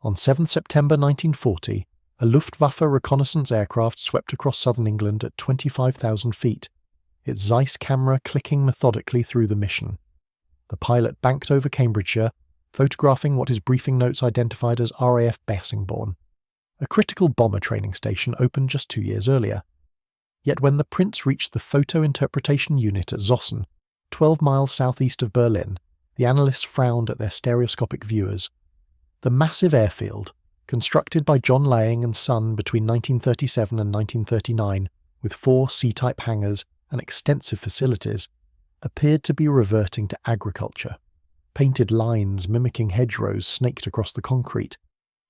On 7 September 1940, a Luftwaffe reconnaissance aircraft swept across southern England at 25,000 feet, its Zeiss camera clicking methodically through the mission. The pilot banked over Cambridgeshire, photographing what his briefing notes identified as RAF Bassingbourn, a critical bomber training station opened just 2 years earlier. Yet when the prints reached the photo interpretation unit at Zossen, 12 miles southeast of Berlin, the analysts frowned at their stereoscopic viewers. The massive airfield, constructed by John Laing and Son between 1937 and 1939, with 4 C-type hangars and extensive facilities, appeared to be reverting to agriculture. Painted lines mimicking hedgerows snaked across the concrete.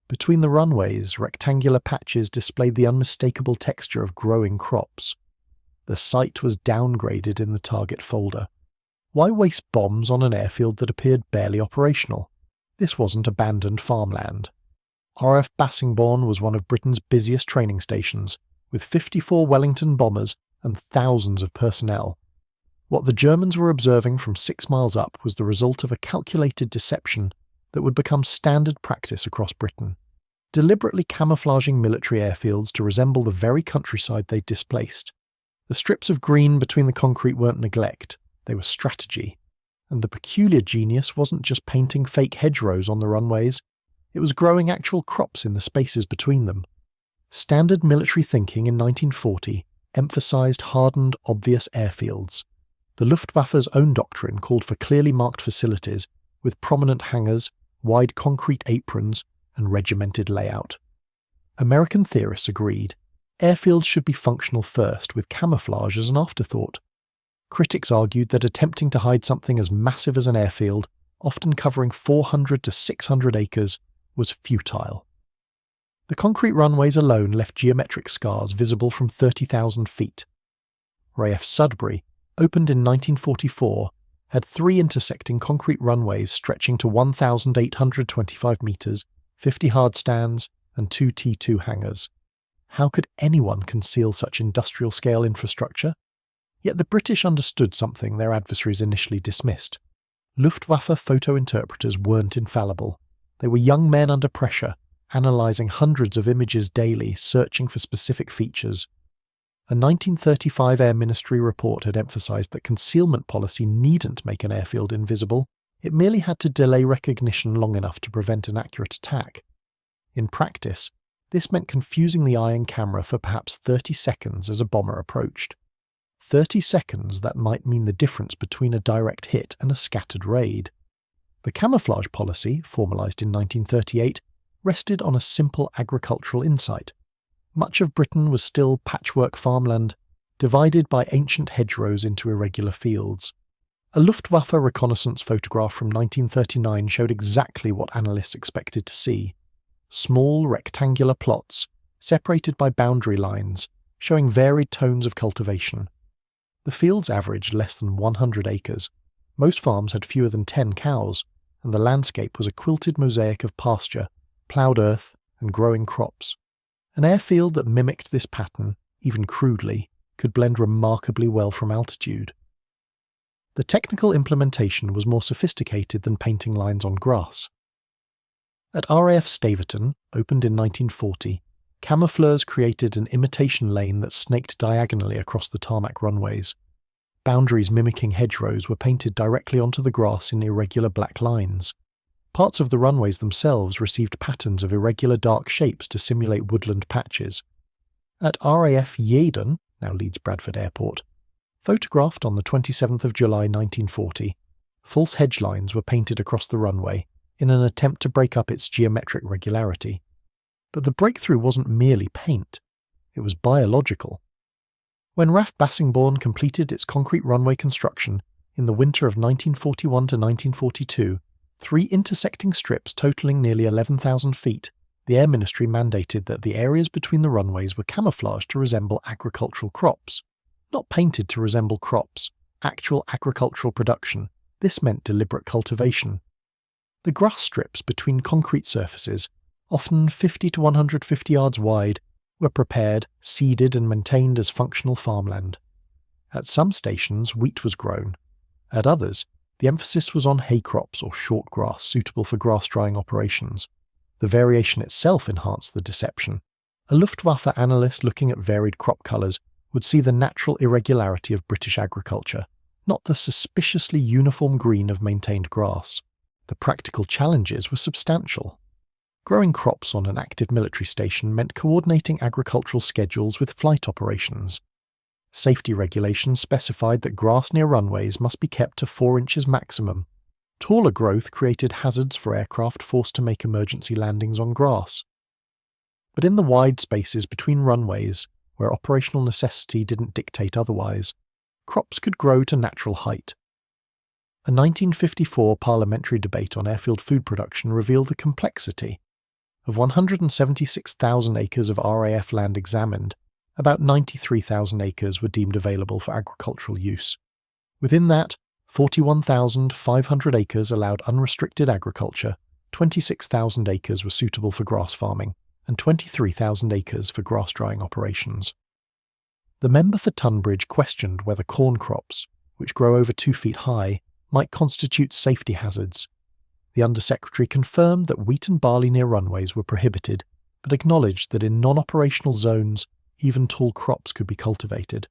Between the runways, rectangular patches displayed the unmistakable texture of growing crops. The site was downgraded in the target folder. Why waste bombs on an airfield that appeared barely operational? This wasn't abandoned farmland. RAF Bassingbourn was one of Britain's busiest training stations, with 54 Wellington bombers and thousands of personnel. What the Germans were observing from 6 miles up was the result of a calculated deception that would become standard practice across Britain, deliberately camouflaging military airfields to resemble the very countryside they'd displaced. The strips of green between the concrete weren't neglect, they were strategy. And the peculiar genius wasn't just painting fake hedgerows on the runways, it was growing actual crops in the spaces between them. Standard military thinking in 1940 emphasised hardened, obvious airfields. The Luftwaffe's own doctrine called for clearly marked facilities with prominent hangars, wide concrete aprons, and regimented layout. American theorists agreed. Airfields should be functional first, with camouflage as an afterthought. Critics argued that attempting to hide something as massive as an airfield, often covering 400 to 600 acres, was futile. The concrete runways alone left geometric scars visible from 30,000 feet. RAF Sudbury, opened in 1944, had 3 intersecting concrete runways stretching to 1,825 metres, 50 hard stands, and 2 T2 hangars. How could anyone conceal such industrial-scale infrastructure? Yet the British understood something their adversaries initially dismissed. Luftwaffe photo interpreters weren't infallible. They were young men under pressure, analysing hundreds of images daily, searching for specific features. A 1935 Air Ministry report had emphasised that concealment policy needn't make an airfield invisible, it merely had to delay recognition long enough to prevent an accurate attack. In practice, this meant confusing the eye and camera for perhaps 30 seconds as a bomber approached. 30 seconds that might mean the difference between a direct hit and a scattered raid. The camouflage policy, formalised in 1938, rested on a simple agricultural insight. Much of Britain was still patchwork farmland, divided by ancient hedgerows into irregular fields. A Luftwaffe reconnaissance photograph from 1939 showed exactly what analysts expected to see. Small rectangular plots, separated by boundary lines, showing varied tones of cultivation. The fields averaged less than 100 acres. Most farms had fewer than 10 cows, and the landscape was a quilted mosaic of pasture, ploughed earth, and growing crops. An airfield that mimicked this pattern, even crudely, could blend remarkably well from altitude. The technical implementation was more sophisticated than painting lines on grass. At RAF Staverton, opened in 1940, camoufleurs created an imitation lane that snaked diagonally across the tarmac runways. Boundaries mimicking hedgerows were painted directly onto the grass in irregular black lines. Parts of the runways themselves received patterns of irregular dark shapes to simulate woodland patches. At RAF Yeadon, now Leeds Bradford Airport, photographed on the 27th of July 1940, false hedge lines were painted across the runway in an attempt to break up its geometric regularity. But the breakthrough wasn't merely paint, it was biological. When RAF Bassingbourn completed its concrete runway construction in the winter of 1941 to 1942, 3 intersecting strips totalling nearly 11,000 feet, the Air Ministry mandated that the areas between the runways were camouflaged to resemble agricultural crops. Not painted to resemble crops, actual agricultural production. This meant deliberate cultivation. The grass strips between concrete surfaces, often 50 to 150 yards wide, were prepared, seeded and maintained as functional farmland. At some stations, wheat was grown. At others, the emphasis was on hay crops or short grass suitable for grass drying operations. The variation itself enhanced the deception. A Luftwaffe analyst looking at varied crop colours would see the natural irregularity of British agriculture, not the suspiciously uniform green of maintained grass. The practical challenges were substantial. Growing crops on an active military station meant coordinating agricultural schedules with flight operations. Safety regulations specified that grass near runways must be kept to 4 inches maximum. Taller growth created hazards for aircraft forced to make emergency landings on grass. But in the wide spaces between runways, where operational necessity didn't dictate otherwise, crops could grow to natural height. A 1954 parliamentary debate on airfield food production revealed the complexity. Of 176,000 acres of RAF land examined, about 93,000 acres were deemed available for agricultural use. Within that, 41,500 acres allowed unrestricted agriculture, 26,000 acres were suitable for grass farming, and 23,000 acres for grass drying operations. The member for Tunbridge questioned whether corn crops, which grow over 2 feet high, might constitute safety hazards. The Undersecretary confirmed that wheat and barley near runways were prohibited, but acknowledged that in non-operational zones, even tall crops could be cultivated.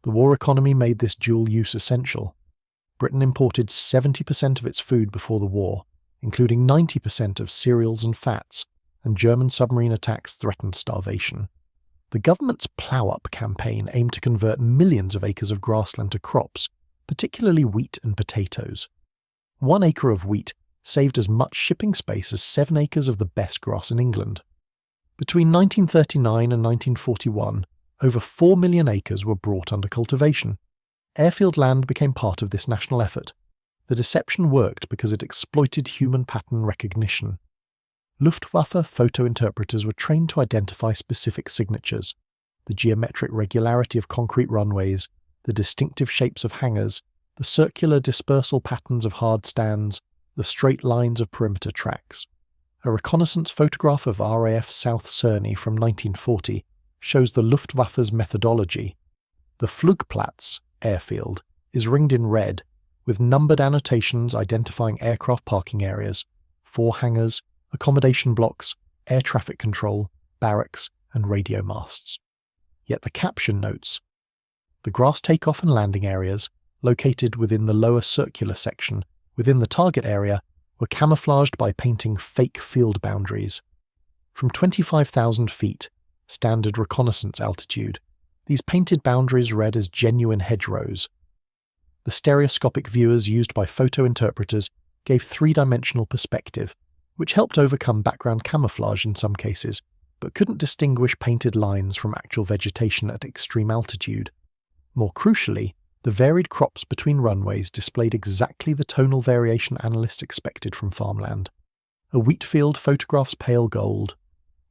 The war economy made this dual use essential. Britain imported 70% of its food before the war, including 90% of cereals and fats, and German submarine attacks threatened starvation. The government's plough-up campaign aimed to convert millions of acres of grassland to crops, particularly wheat and potatoes. 1 acre of wheat saved as much shipping space as 7 acres of the best grass in England. Between 1939 and 1941, over 4 million acres were brought under cultivation. Airfield land became part of this national effort. The deception worked because it exploited human pattern recognition. Luftwaffe photo interpreters were trained to identify specific signatures: the geometric regularity of concrete runways, the distinctive shapes of hangars, the circular dispersal patterns of hard stands, the straight lines of perimeter tracks. A reconnaissance photograph of RAF South Cerney from 1940 shows the Luftwaffe's methodology. The Flugplatz airfield is ringed in red, with numbered annotations identifying aircraft parking areas, 4 hangars, accommodation blocks, air traffic control, barracks, and radio masts. Yet the caption notes, the grass takeoff and landing areas, located within the lower circular section within the target area, were camouflaged by painting fake field boundaries. From 25,000 feet, standard reconnaissance altitude, these painted boundaries read as genuine hedgerows. The stereoscopic viewers used by photo interpreters gave 3-dimensional perspective, which helped overcome background camouflage in some cases, but couldn't distinguish painted lines from actual vegetation at extreme altitude. More crucially, the varied crops between runways displayed exactly the tonal variation analysts expected from farmland. A wheat field photographs pale gold.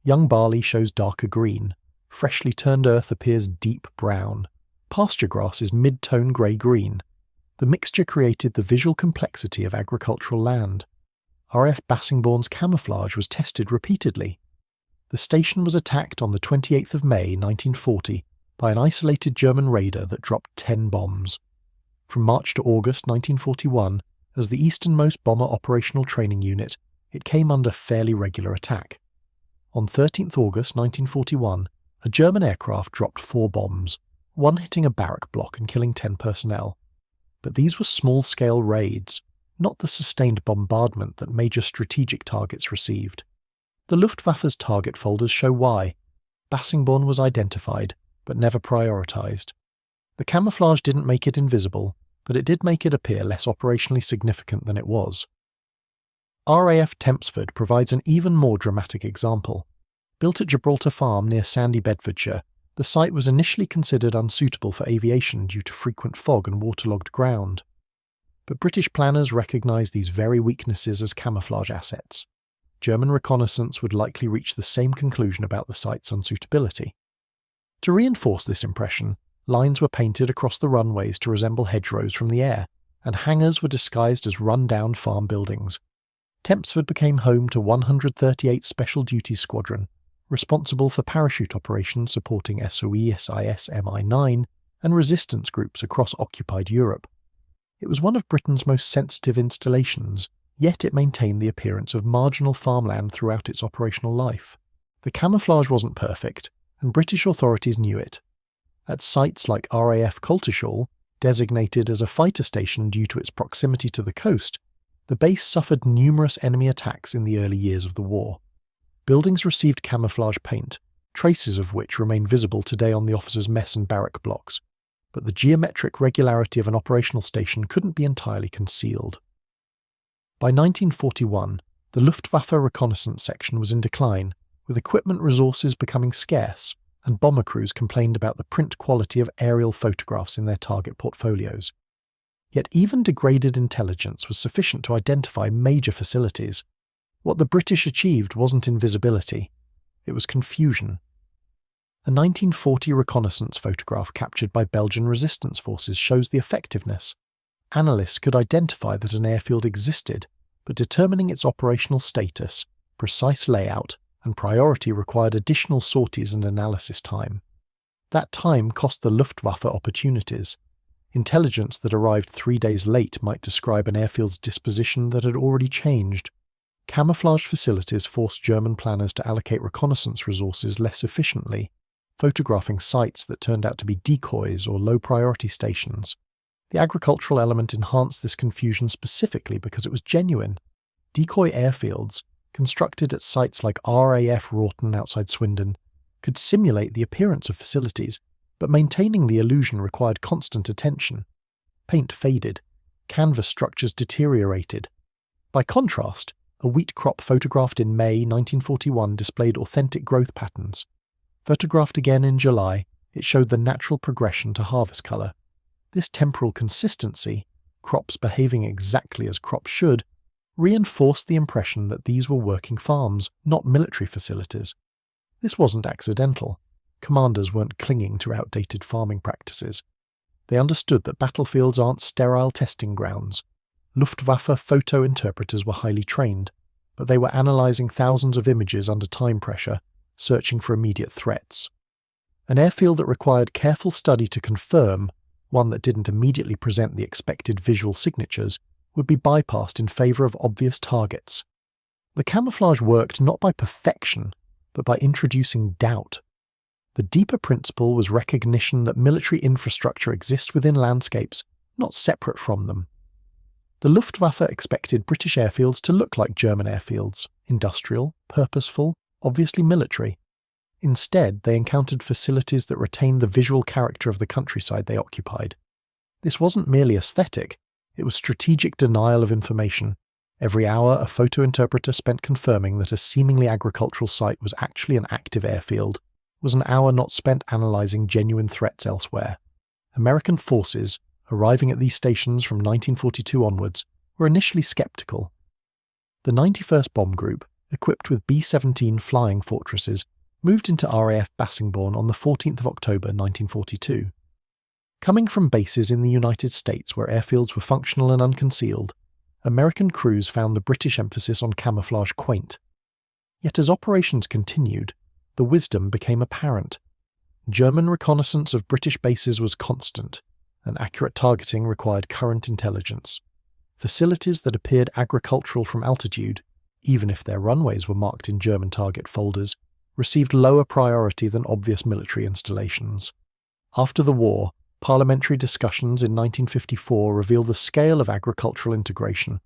Young barley shows darker green. Freshly turned earth appears deep brown. Pasture grass is mid-tone grey-green. The mixture created the visual complexity of agricultural land. RAF Bassingbourn's camouflage was tested repeatedly. The station was attacked on the 28th of May 1940 by an isolated German raider that dropped 10 bombs. From March to August 1941, as the easternmost bomber operational training unit, it came under fairly regular attack. On 13th August 1941, a German aircraft dropped 4 bombs, one hitting a barrack block and killing 10 personnel. But these were small-scale raids, not the sustained bombardment that major strategic targets received. The Luftwaffe's target folders show why. Bassingbourn was identified, but never prioritised. The camouflage didn't make it invisible, but it did make it appear less operationally significant than it was. RAF Tempsford provides an even more dramatic example. Built at Gibraltar Farm near Sandy, Bedfordshire, the site was initially considered unsuitable for aviation due to frequent fog and waterlogged ground. But British planners recognised these very weaknesses as camouflage assets. German reconnaissance would likely reach the same conclusion about the site's unsuitability. To reinforce this impression, lines were painted across the runways to resemble hedgerows from the air, and hangars were disguised as run-down farm buildings. Tempsford became home to 138 Special Duties Squadron, responsible for parachute operations supporting SOE SIS MI9 and resistance groups across occupied Europe. It was one of Britain's most sensitive installations, yet it maintained the appearance of marginal farmland throughout its operational life. The camouflage wasn't perfect, and British authorities knew it. At sites like RAF Coltishall, designated as a fighter station due to its proximity to the coast, the base suffered numerous enemy attacks in the early years of the war. Buildings received camouflage paint, traces of which remain visible today on the officers' mess and barrack blocks, but the geometric regularity of an operational station couldn't be entirely concealed. By 1941, the Luftwaffe Reconnaissance section was in decline, with equipment resources becoming scarce, and bomber crews complained about the print quality of aerial photographs in their target portfolios. Yet even degraded intelligence was sufficient to identify major facilities. What the British achieved wasn't invisibility, it was confusion. A 1940 reconnaissance photograph captured by Belgian resistance forces shows the effectiveness. Analysts could identify that an airfield existed, but determining its operational status, precise layout, and priority required additional sorties and analysis time. That time cost the Luftwaffe opportunities. Intelligence that arrived 3 days late might describe an airfield's disposition that had already changed. Camouflage facilities forced German planners to allocate reconnaissance resources less efficiently, photographing sites that turned out to be decoys or low-priority stations. The agricultural element enhanced this confusion specifically because it was genuine. Decoy airfields, constructed at sites like RAF Wroughton outside Swindon, could simulate the appearance of facilities, but maintaining the illusion required constant attention. Paint faded, canvas structures deteriorated. By contrast, a wheat crop photographed in May 1941 displayed authentic growth patterns. Photographed again in July, it showed the natural progression to harvest colour. This temporal consistency, crops behaving exactly as crops should, reinforced the impression that these were working farms, not military facilities. This wasn't accidental. Commanders weren't clinging to outdated farming practices. They understood that battlefields aren't sterile testing grounds. Luftwaffe photo interpreters were highly trained, but they were analysing thousands of images under time pressure, searching for immediate threats. An airfield that required careful study to confirm, one that didn't immediately present the expected visual signatures, would be bypassed in favour of obvious targets. The camouflage worked not by perfection, but by introducing doubt. The deeper principle was recognition that military infrastructure exists within landscapes, not separate from them. The Luftwaffe expected British airfields to look like German airfields, industrial, purposeful, obviously military. Instead, they encountered facilities that retained the visual character of the countryside they occupied. This wasn't merely aesthetic, it was strategic denial of information. Every hour, a photo interpreter spent confirming that a seemingly agricultural site was actually an active airfield was an hour not spent analysing genuine threats elsewhere. American forces, arriving at these stations from 1942 onwards, were initially sceptical. The 91st Bomb Group, equipped with B-17 flying fortresses, moved into RAF Bassingbourn on the 14th of October 1942. Coming from bases in the United States where airfields were functional and unconcealed, American crews found the British emphasis on camouflage quaint. Yet as operations continued, the wisdom became apparent. German reconnaissance of British bases was constant, and accurate targeting required current intelligence. Facilities that appeared agricultural from altitude, even if their runways were marked in German target folders, received lower priority than obvious military installations. After the war, parliamentary discussions in 1954 revealed the scale of agricultural integration.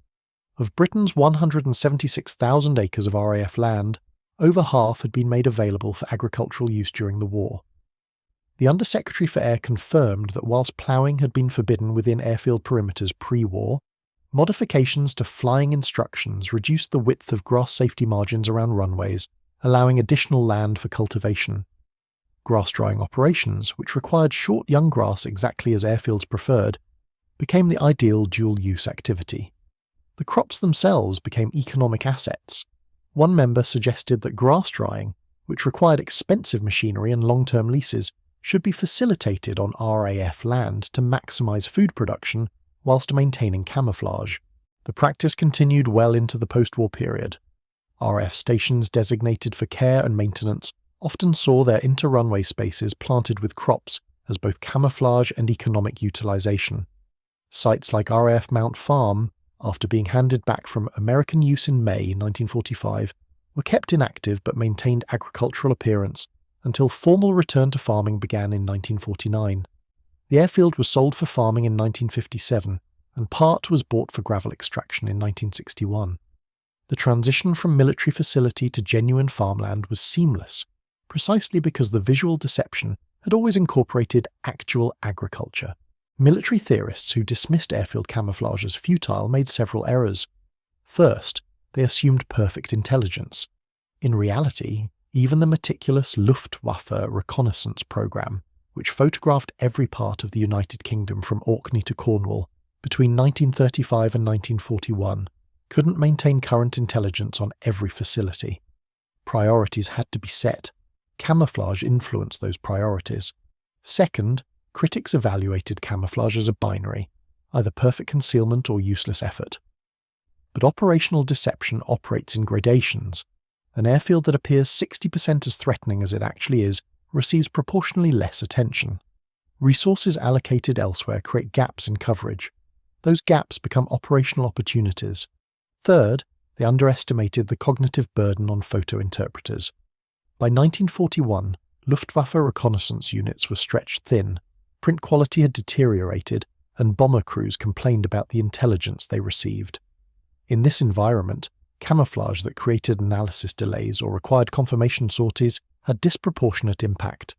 Of Britain's 176,000 acres of RAF land, over half had been made available for agricultural use during the war. The Undersecretary for Air confirmed that whilst ploughing had been forbidden within airfield perimeters pre-war, modifications to flying instructions reduced the width of grass safety margins around runways, allowing additional land for cultivation. Grass-drying operations, which required short young grass exactly as airfields preferred, became the ideal dual-use activity. The crops themselves became economic assets. One member suggested that grass-drying, which required expensive machinery and long-term leases, should be facilitated on RAF land to maximise food production whilst maintaining camouflage. The practice continued well into the post-war period. RAF stations designated for care and maintenance often saw their inter-runway spaces planted with crops as both camouflage and economic utilisation. Sites like RAF Mount Farm, after being handed back from American use in May 1945, were kept inactive but maintained agricultural appearance until formal return to farming began in 1949. The airfield was sold for farming in 1957, and part was bought for gravel extraction in 1961. The transition from military facility to genuine farmland was seamless, precisely because the visual deception had always incorporated actual agriculture. Military theorists who dismissed airfield camouflage as futile made several errors. First, they assumed perfect intelligence. In reality, even the meticulous Luftwaffe Reconnaissance program, which photographed every part of the United Kingdom from Orkney to Cornwall between 1935 and 1941, couldn't maintain current intelligence on every facility. Priorities had to be set. Camouflage influenced those priorities. Second, critics evaluated camouflage as a binary, either perfect concealment or useless effort. But operational deception operates in gradations. An airfield that appears 60% as threatening as it actually is receives proportionally less attention. Resources allocated elsewhere create gaps in coverage. Those gaps become operational opportunities. Third, they underestimated the cognitive burden on photo interpreters. By 1941, Luftwaffe reconnaissance units were stretched thin, print quality had deteriorated, and bomber crews complained about the intelligence they received. In this environment, camouflage that created analysis delays or required confirmation sorties had disproportionate impact.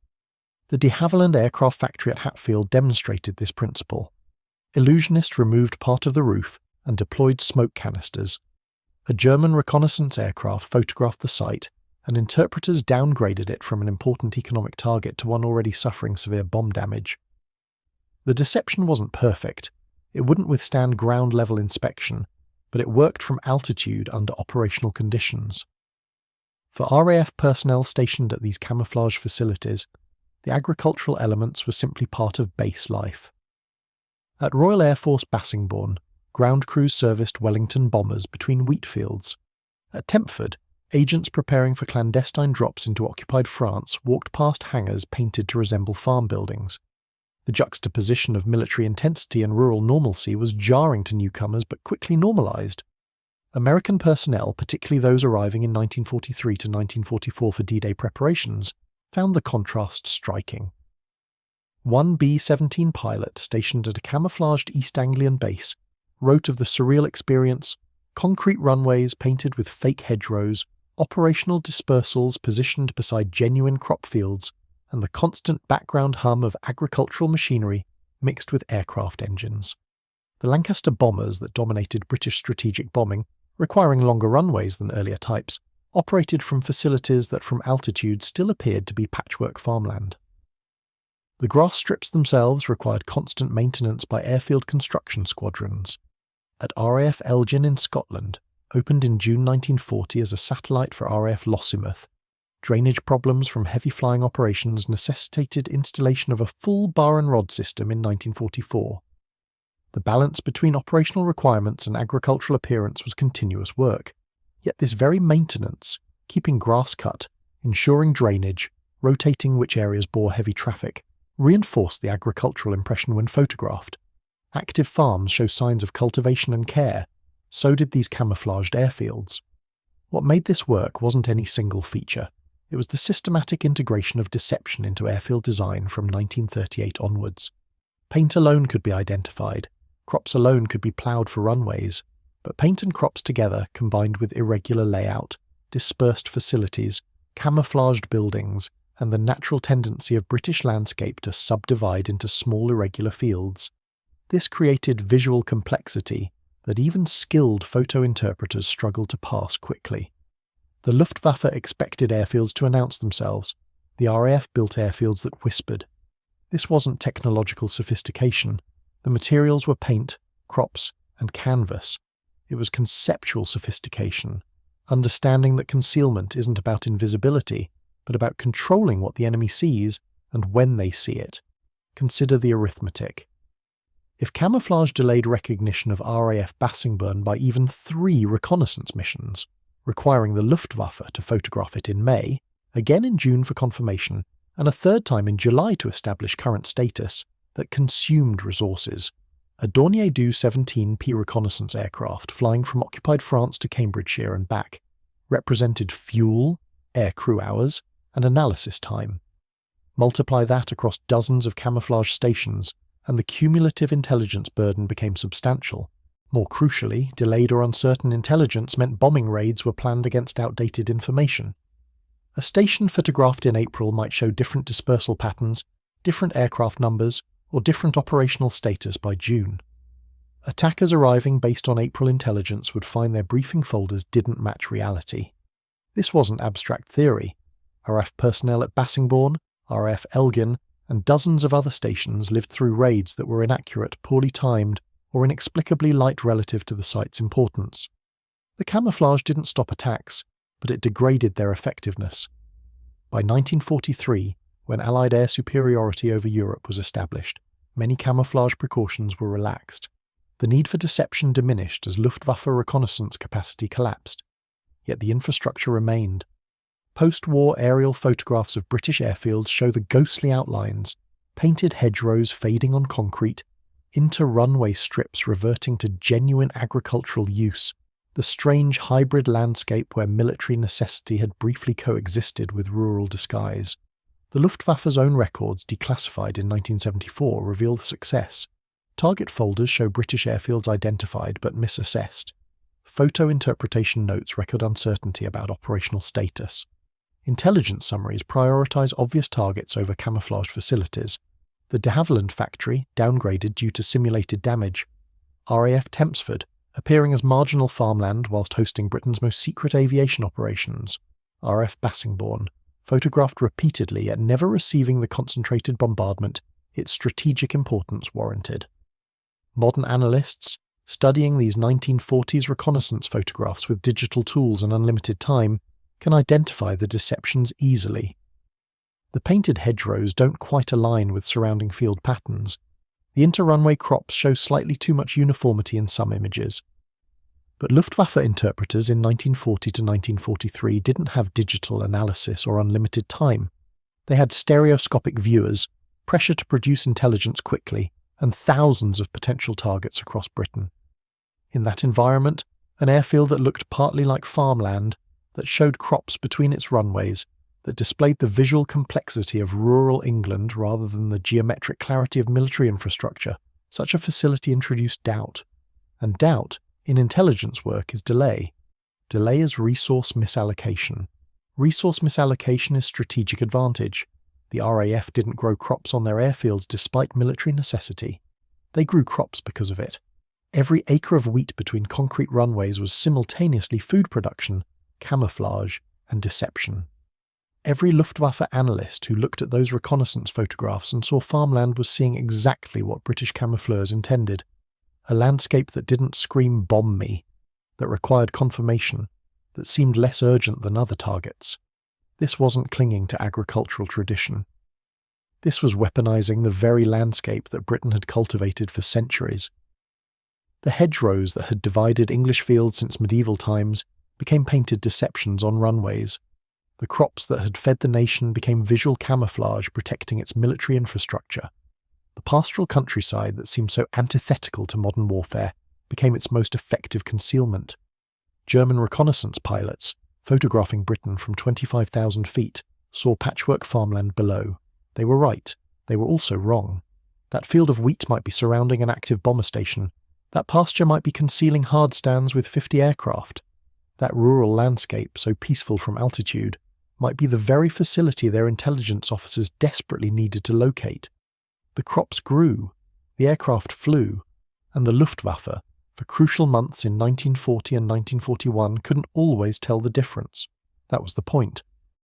The de Havilland aircraft factory at Hatfield demonstrated this principle. Illusionists removed part of the roof and deployed smoke canisters. A German reconnaissance aircraft photographed the site, and interpreters downgraded it from an important economic target to one already suffering severe bomb damage. The deception wasn't perfect. It wouldn't withstand ground-level inspection, but it worked from altitude under operational conditions. For RAF personnel stationed at these camouflage facilities, the agricultural elements were simply part of base life. At Royal Air Force Bassingbourn, ground crews serviced Wellington bombers between wheat fields. At Tempsford, agents preparing for clandestine drops into occupied France walked past hangars painted to resemble farm buildings. The juxtaposition of military intensity and rural normalcy was jarring to newcomers but quickly normalised. American personnel, particularly those arriving in 1943 to 1944 for D-Day preparations, found the contrast striking. One B-17 pilot stationed at a camouflaged East Anglian base wrote of the surreal experience: concrete runways painted with fake hedgerows, operational dispersals positioned beside genuine crop fields, and the constant background hum of agricultural machinery mixed with aircraft engines. The Lancaster bombers that dominated British strategic bombing, requiring longer runways than earlier types, operated from facilities that from altitude still appeared to be patchwork farmland. The grass strips themselves required constant maintenance by airfield construction squadrons. At RAF Elgin in Scotland, opened in June 1940 as a satellite for RAF Lossiemouth, drainage problems from heavy flying operations necessitated installation of a full bar and rod system in 1944. The balance between operational requirements and agricultural appearance was continuous work, yet this very maintenance, keeping grass cut, ensuring drainage, rotating which areas bore heavy traffic, reinforced the agricultural impression when photographed. Active farms show signs of cultivation and care, so did these camouflaged airfields. What made this work wasn't any single feature. It was the systematic integration of deception into airfield design from 1938 onwards. Paint alone could be identified, crops alone could be ploughed for runways, but paint and crops together, combined with irregular layout, dispersed facilities, camouflaged buildings, and the natural tendency of British landscape to subdivide into small irregular fields. This created visual complexity that even skilled photo interpreters struggled to pass quickly. The Luftwaffe expected airfields to announce themselves. The RAF built airfields that whispered. This wasn't technological sophistication. The materials were paint, crops, and canvas. It was conceptual sophistication, understanding that concealment isn't about invisibility, but about controlling what the enemy sees and when they see it. Consider the arithmetic. If camouflage delayed recognition of RAF Bassingbourn by even 3 reconnaissance missions, requiring the Luftwaffe to photograph it in May, again in June for confirmation, and a third time in July to establish current status, that consumed resources. a Dornier Do-17P reconnaissance aircraft flying from occupied France to Cambridgeshire and back represented fuel, air crew hours, and analysis time. Multiply that across dozens of camouflage stations, and the cumulative intelligence burden became substantial. More crucially, delayed or uncertain intelligence meant bombing raids were planned against outdated information. A station photographed in April might show different dispersal patterns, different aircraft numbers, or different operational status by June. Attackers arriving based on April intelligence would find their briefing folders didn't match reality. This wasn't abstract theory. RAF personnel at Bassingbourn, RAF Elgin, and dozens of other stations lived through raids that were inaccurate, poorly timed, or inexplicably light relative to the site's importance. The camouflage didn't stop attacks, but it degraded their effectiveness. By 1943, when Allied air superiority over Europe was established, many camouflage precautions were relaxed. The need for deception diminished as Luftwaffe reconnaissance capacity collapsed, yet the infrastructure remained. Post-war aerial photographs of British airfields show the ghostly outlines, painted hedgerows fading on concrete, into runway strips reverting to genuine agricultural use, the strange hybrid landscape where military necessity had briefly coexisted with rural disguise. The Luftwaffe's own records, declassified in 1974, reveal the success. Target folders show British airfields identified but misassessed. Photo interpretation notes record uncertainty about operational status. Intelligence summaries prioritise obvious targets over camouflaged facilities. The de Havilland factory, downgraded due to simulated damage. RAF Tempsford, appearing as marginal farmland whilst hosting Britain's most secret aviation operations. RAF Bassingbourn, photographed repeatedly yet never receiving the concentrated bombardment its strategic importance warranted. Modern analysts, studying these 1940s reconnaissance photographs with digital tools and unlimited time, can identify the deceptions easily. The painted hedgerows don't quite align with surrounding field patterns. The inter-runway crops show slightly too much uniformity in some images. But Luftwaffe interpreters in 1940 to 1943 didn't have digital analysis or unlimited time. They had stereoscopic viewers, pressure to produce intelligence quickly, and thousands of potential targets across Britain. In that environment, an airfield that looked partly like farmland, that showed crops between its runways, that displayed the visual complexity of rural England rather than the geometric clarity of military infrastructure, such a facility introduced doubt. And doubt, in intelligence work, is delay. Delay is resource misallocation. Resource misallocation is strategic advantage. The RAF didn't grow crops on their airfields despite military necessity. They grew crops because of it. Every acre of wheat between concrete runways was simultaneously food production, camouflage, and deception. Every Luftwaffe analyst who looked at those reconnaissance photographs and saw farmland was seeing exactly what British camoufleurs intended. A landscape that didn't scream "bomb me," that required confirmation, that seemed less urgent than other targets. This wasn't clinging to agricultural tradition. This was weaponizing the very landscape that Britain had cultivated for centuries. The hedgerows that had divided English fields since medieval times became painted deceptions on runways. The crops that had fed the nation became visual camouflage protecting its military infrastructure. The pastoral countryside that seemed so antithetical to modern warfare became its most effective concealment. German reconnaissance pilots, photographing Britain from 25,000 feet, saw patchwork farmland below. They were right. They were also wrong. That field of wheat might be surrounding an active bomber station. That pasture might be concealing hard stands with 50 aircraft. That rural landscape, so peaceful from altitude, might be the very facility their intelligence officers desperately needed to locate. The crops grew, the aircraft flew, and the Luftwaffe, for crucial months in 1940 and 1941, couldn't always tell the difference. That was the point.